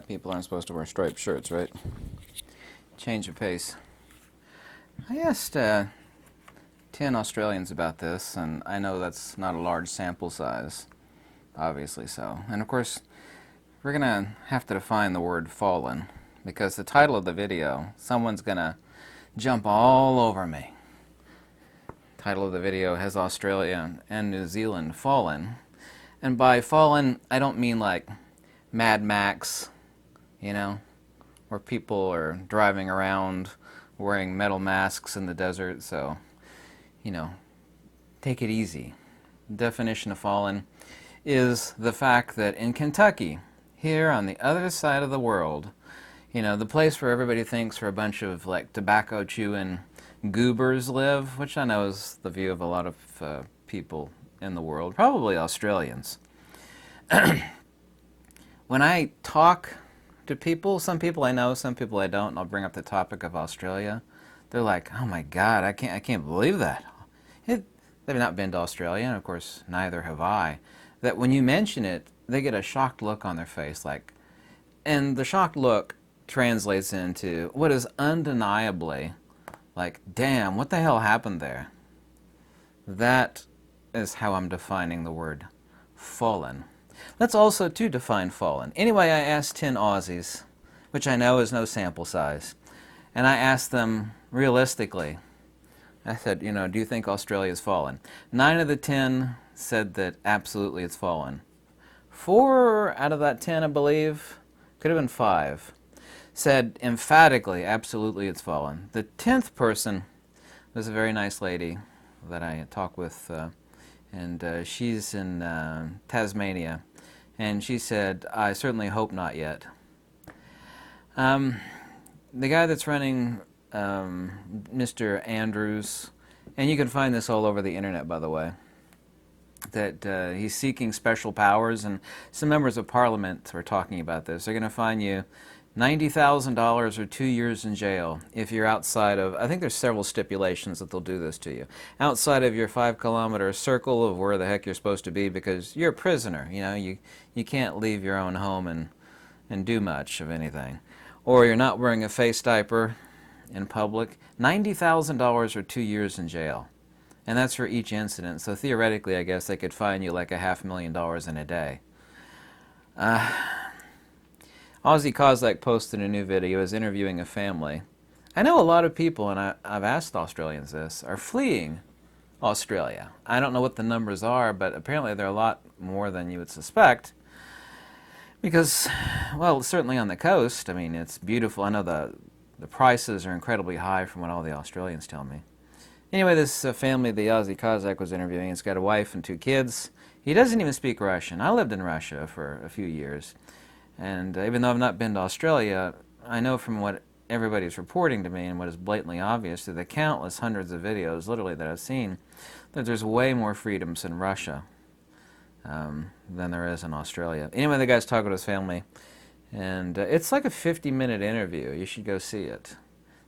People aren't supposed to wear striped shirts, right? Change of pace. I asked 10 Australians about this, and I know that's not a large sample size, obviously so. And of course, we're going to have to define the word fallen, because the title of the video, someone's going to jump all over me. Title of the video has Australia and New Zealand fallen. And by fallen, I don't mean like Mad Max, where people are driving around wearing metal masks in the desert, so, take it easy. The definition of fallen is the fact that in Kentucky, here on the other side of the world, the place where everybody thinks where a bunch of like tobacco chewing goobers live, which I know is the view of a lot of people in the world, probably Australians. When I talk to people, some people I know, some people I don't, and I'll bring up the topic of Australia, they're like, "Oh my God, I can't believe that." They've not been to Australia, and of course, neither have I. That when you mention it, they get a shocked look on their face, and the shocked look translates into what is undeniably like, "Damn, what the hell happened there?" That is how I'm defining the word fallen. Let's also, too, define fallen. Anyway, I asked 10 Aussies, which I know is no sample size, and I asked them realistically. I said, do you think Australia's fallen? 9 of the 10 said that absolutely it's fallen. 4 out of that 10, I believe, could have been 5, said emphatically, absolutely it's fallen. The 10th person was a very nice lady that I talked with, and she's in Tasmania, and she said, "I certainly hope not yet." The guy that's running Mr. Andrews, and you can find this all over the internet, by the way, that he's seeking special powers, and some members of Parliament were talking about this. They're going to fine you $90,000 or 2 years in jail if you're outside of, I think there's several stipulations that they'll do this to you, outside of your 5-kilometer circle of where the heck you're supposed to be, because you're a prisoner. You can't leave your own home and do much of anything. Or you're not wearing a face diaper in public. $90,000 or 2 years in jail. And that's for each incident. So theoretically, I guess they could fine you like $500,000 in a day. Aussie Kozak posted a new video. He was interviewing a family. I know a lot of people, and I've asked Australians this, are fleeing Australia. I don't know what the numbers are, but apparently they're a lot more than you would suspect. Because, well, certainly on the coast, I mean, it's beautiful. I know the prices are incredibly high from what all the Australians tell me. Anyway, this family the Aussie Kozak was interviewing, he's got a wife and 2 kids. He doesn't even speak Russian. I lived in Russia for a few years. And even though I've not been to Australia, I know from what everybody's reporting to me and what is blatantly obvious through the countless hundreds of videos, literally, that I've seen, that there's way more freedoms in Russia than there is in Australia. Anyway, the guy's talking to his family, and it's like a 50-minute interview. You should go see it.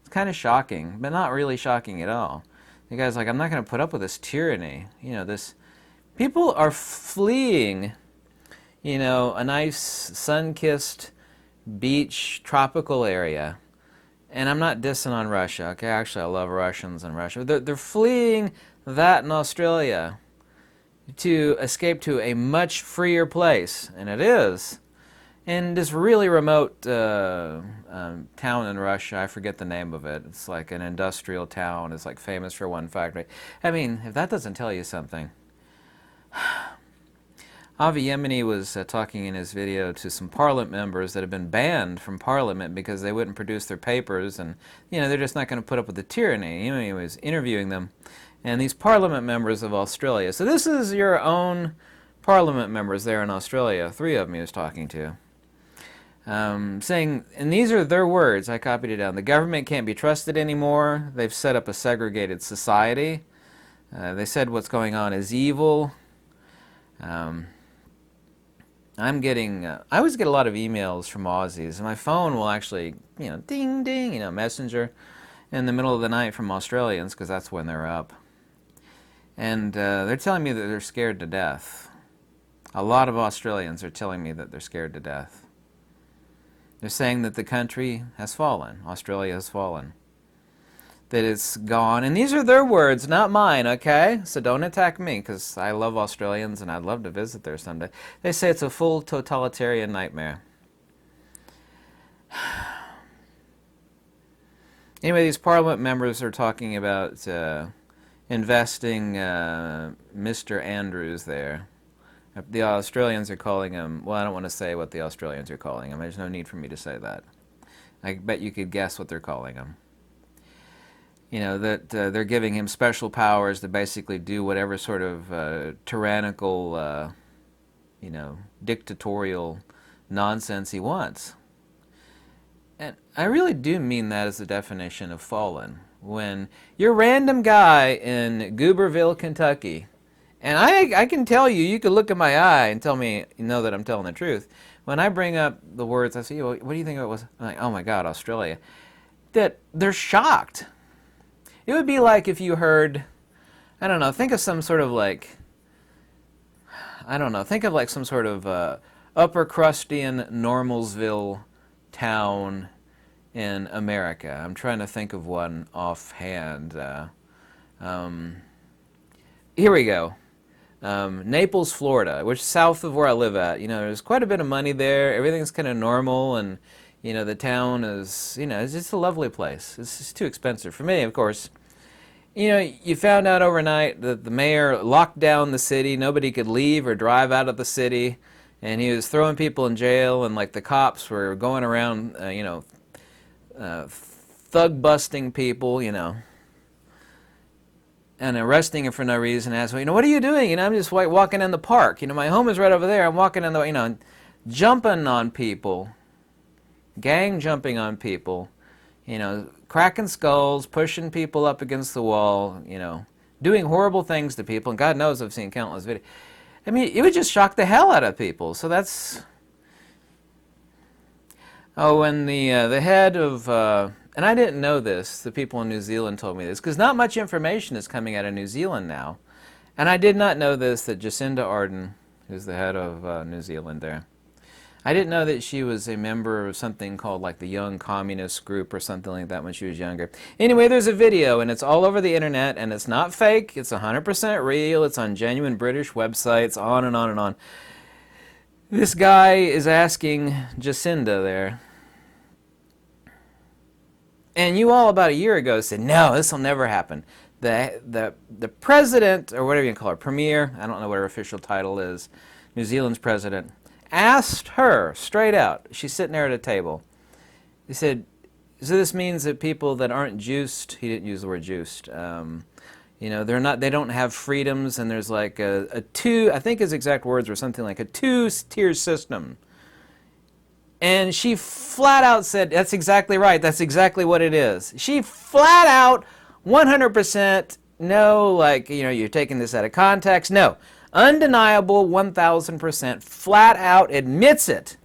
It's kind of shocking, but not really shocking at all. The guy's like, "I'm not going to put up with this tyranny. This people are fleeing, a nice sun-kissed beach tropical area." And I'm not dissing on Russia, okay? Actually, I love Russians and Russia. They're fleeing that in Australia to escape to a much freer place, and it is. In this really remote town in Russia, I forget the name of it. It's like an industrial town. It's like famous for one factory. I mean, if that doesn't tell you something. Avi Yemeni was talking in his video to some Parliament members that have been banned from Parliament because they wouldn't produce their papers, and they're just not going to put up with the tyranny. He was interviewing them, and these Parliament members of Australia. So this is your own Parliament members there in Australia. 3 of them he was talking to. Saying, and these are their words, I copied it down, "The government can't be trusted anymore. They've set up a segregated society. They said what's going on is evil." I always get a lot of emails from Aussies, and my phone will actually, ding, ding, messenger in the middle of the night from Australians, because that's when they're up. And they're telling me that they're scared to death. A lot of Australians are telling me that they're scared to death. They're saying that the country has fallen. Australia has fallen. That it's gone. And these are their words, not mine, okay? So don't attack me, because I love Australians and I'd love to visit there someday. They say it's a full totalitarian nightmare. Anyway, these parliament members are talking about investing Mr. Andrews there. The Australians are calling him, well, I don't want to say what the Australians are calling him. There's no need for me to say that. I bet you could guess what they're calling him. You know, that they're giving him special powers to basically do whatever sort of tyrannical, you know, dictatorial nonsense he wants. And I really do mean that as the definition of fallen. When you're a random guy in Gooberville, Kentucky, and I can tell you, you could look in my eye and tell me, you know, that I'm telling the truth. When I bring up the words, I say, well, what do you think it was? I'm like, oh my God, Australia. That they're shocked. It would be like if you heard, I don't know, think of some sort of like, I don't know, think of like some sort of upper crustian Normalsville town in America. I'm trying to think of one offhand. Here we go. Naples, Florida, which is south of where I live at. You know, there's quite a bit of money there. Everything's kind of normal, and you know, the town is, you know, it's just a lovely place. It's just too expensive for me, of course. You know, you found out overnight that the mayor locked down the city. Nobody could leave or drive out of the city, and he was throwing people in jail, and like the cops were going around, you know, thug busting people, you know, and arresting him for no reason. Asking, you know, what are you doing? You know, I'm just walking in the park. You know, my home is right over there. I'm walking in the, you know, jumping on people, gang jumping on people, you know, cracking skulls, pushing people up against the wall, you know, doing horrible things to people. And God knows I've seen countless videos. I mean, it would just shock the hell out of people. So that's... Oh, and the head of... and I didn't know this. The people in New Zealand told me this, because not much information is coming out of New Zealand now. And I did not know this, that Jacinda Ardern, who's the head of New Zealand there, I didn't know that she was a member of something called like the Young Communist Group or something like that when she was younger. Anyway, there's a video, and it's all over the internet, and it's not fake. It's 100% real. It's on genuine British websites, on and on and on. This guy is asking Jacinda there, and you all about a year ago said, no, this will never happen. The president, or whatever you call her, premier, I don't know what her official title is, New Zealand's president, asked her straight out. She's sitting there at a table. He said, so this means that people that aren't juiced, he didn't use the word juiced, you know, they don't have freedoms, and there's like a two, I think his exact words were something like a two-tier system. And she flat out said, that's exactly right, that's exactly what it is. She flat out, 100%, no, like, you know, you're taking this out of context, no. Undeniable, 1,000%, flat out admits it,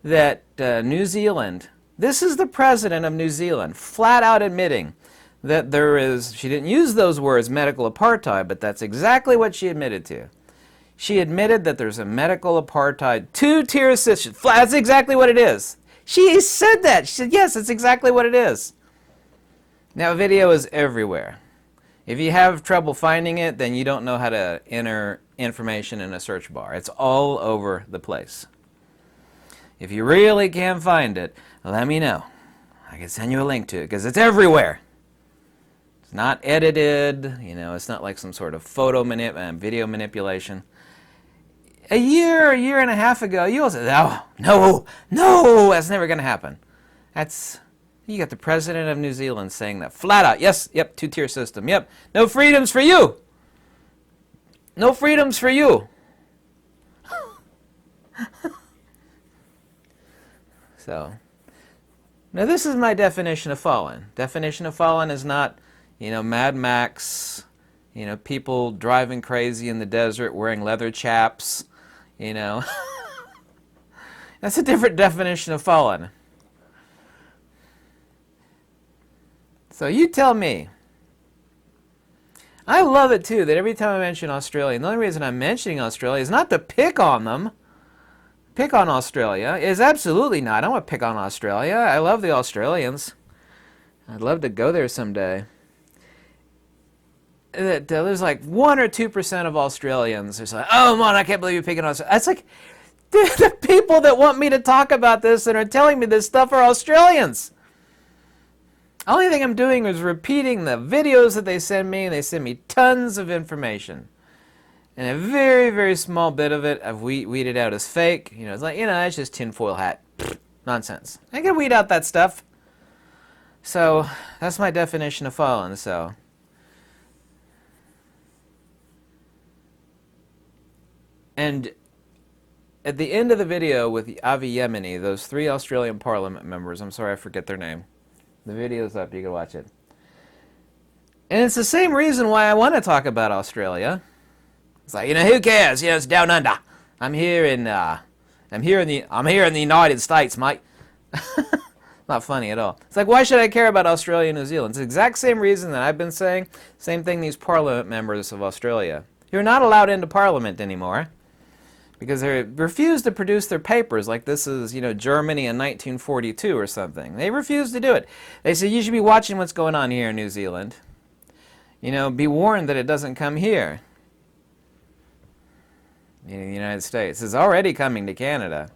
that New Zealand, this is the president of New Zealand, flat out admitting that there is, she didn't use those words, medical apartheid, but that's exactly what she admitted to. She admitted that there's a medical apartheid, two-tier system. That's exactly what it is. She said that. She said, yes, that's exactly what it is. Now, video is everywhere. If you have trouble finding it, then you don't know how to enter information in a search bar. It's all over the place. If you really can't find it, let me know. I can send you a link to it, because it's everywhere. It's not edited, you know, it's not like some sort of video manipulation. A year and a half ago, you all said, oh, no, that's never going to happen. You got the president of New Zealand saying that flat out. Yes, yep, two-tier system, yep. No freedoms for you. No freedoms for you. So, now this is my definition of fallen. Definition of fallen is not, you know, Mad Max, you know, people driving crazy in the desert wearing leather chaps, you know. That's a different definition of fallen. So you tell me. I love it too that every time I mention Australia, and the only reason I'm mentioning Australia is not to pick on them. pick on Australia. Is absolutely not. I don't want to pick on Australia. I love the Australians. I'd love to go there someday. There's like 1 or 2% of Australians who's like, oh man, I can't believe you're picking on Australia. That's like, the people that want me to talk about this and are telling me this stuff are Australians. Only thing I'm doing is repeating the videos that they send me, and they send me tons of information. And a very, very small bit of it I've weeded out as fake. You know, it's like, you know, that's just tinfoil hat. Nonsense. I can weed out that stuff. So, that's my definition of fallen, so. And at the end of the video with Avi Yemeni, those 3 Australian Parliament members, I'm sorry I forget their name. The video's up, you can watch it. And it's the same reason why I want to talk about Australia. It's like, you know, who cares? You know, it's down under. I'm here in the United States, mate. Not funny at all. It's like, why should I care about Australia and New Zealand? It's the exact same reason that I've been saying. Same thing these Parliament members of Australia. You're not allowed into Parliament anymore because they refuse to produce their papers like this is, you know, Germany in 1942 or something. They refuse to do it. They say, you should be watching what's going on here in New Zealand. You know, be warned that it doesn't come here. In the United States. It's already coming to Canada.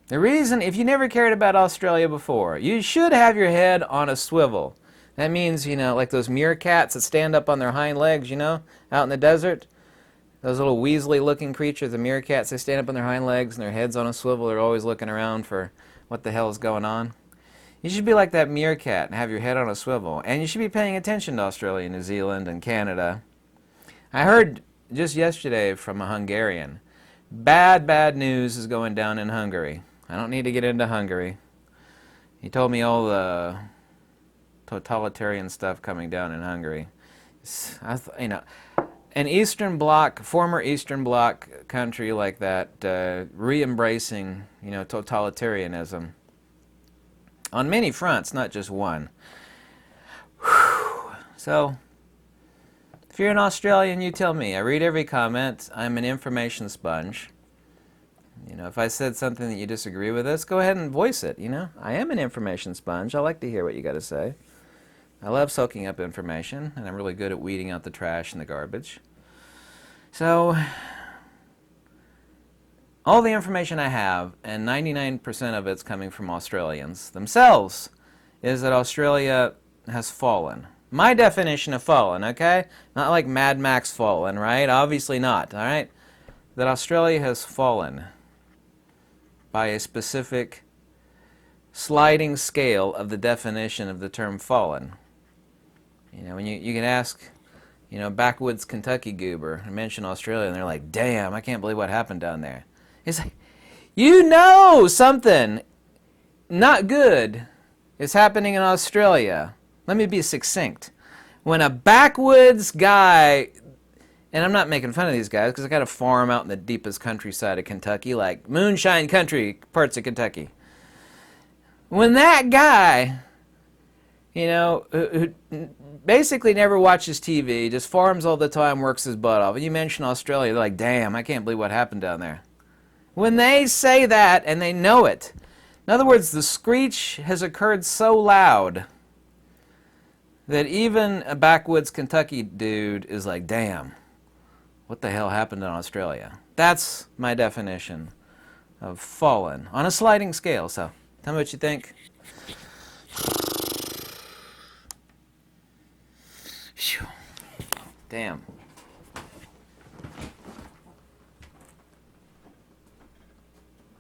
The reason, if you never cared about Australia before, you should have your head on a swivel. That means, you know, like those meerkats that stand up on their hind legs, you know, out in the desert. Those little weaselly-looking creatures, the meerkats, they stand up on their hind legs and their heads on a swivel. They're always looking around for what the hell is going on. You should be like that meerkat and have your head on a swivel. And you should be paying attention to Australia, New Zealand, and Canada. I heard just yesterday from a Hungarian, bad news is going down in Hungary. I don't need to get into Hungary. He told me all the totalitarian stuff coming down in Hungary. You know, an Eastern Bloc, former Eastern Bloc country like that, re-embracing, you know, totalitarianism on many fronts, not just one. Whew. So, if you're an Australian, you tell me. I read every comment. I'm an information sponge. You know, if I said something that you disagree with us, go ahead and voice it, you know. I am an information sponge. I like to hear what you got to say. I love soaking up information, and I'm really good at weeding out the trash and the garbage. So, all the information I have, and 99% of it's coming from Australians themselves, is that Australia has fallen. My definition of fallen, okay? Not like Mad Max fallen, right? Obviously not, all right? That Australia has fallen by a specific sliding scale of the definition of the term fallen. You know, when you can ask, you know, backwoods Kentucky goober and mention Australia, and they're like, damn, I can't believe what happened down there. It's like, you know something not good is happening in Australia. Let me be succinct. When a backwoods guy, and I'm not making fun of these guys because I got a farm out in the deepest countryside of Kentucky, like moonshine country parts of Kentucky. When that guy, you know, who basically never watches TV, just farms all the time, works his butt off, and you mention Australia, they're like, damn, I can't believe what happened down there. When they say that and they know it, in other words, the screech has occurred so loud that even a backwoods Kentucky dude is like, damn, what the hell happened in Australia? That's my definition of fallen on a sliding scale. So tell me what you think. Damn.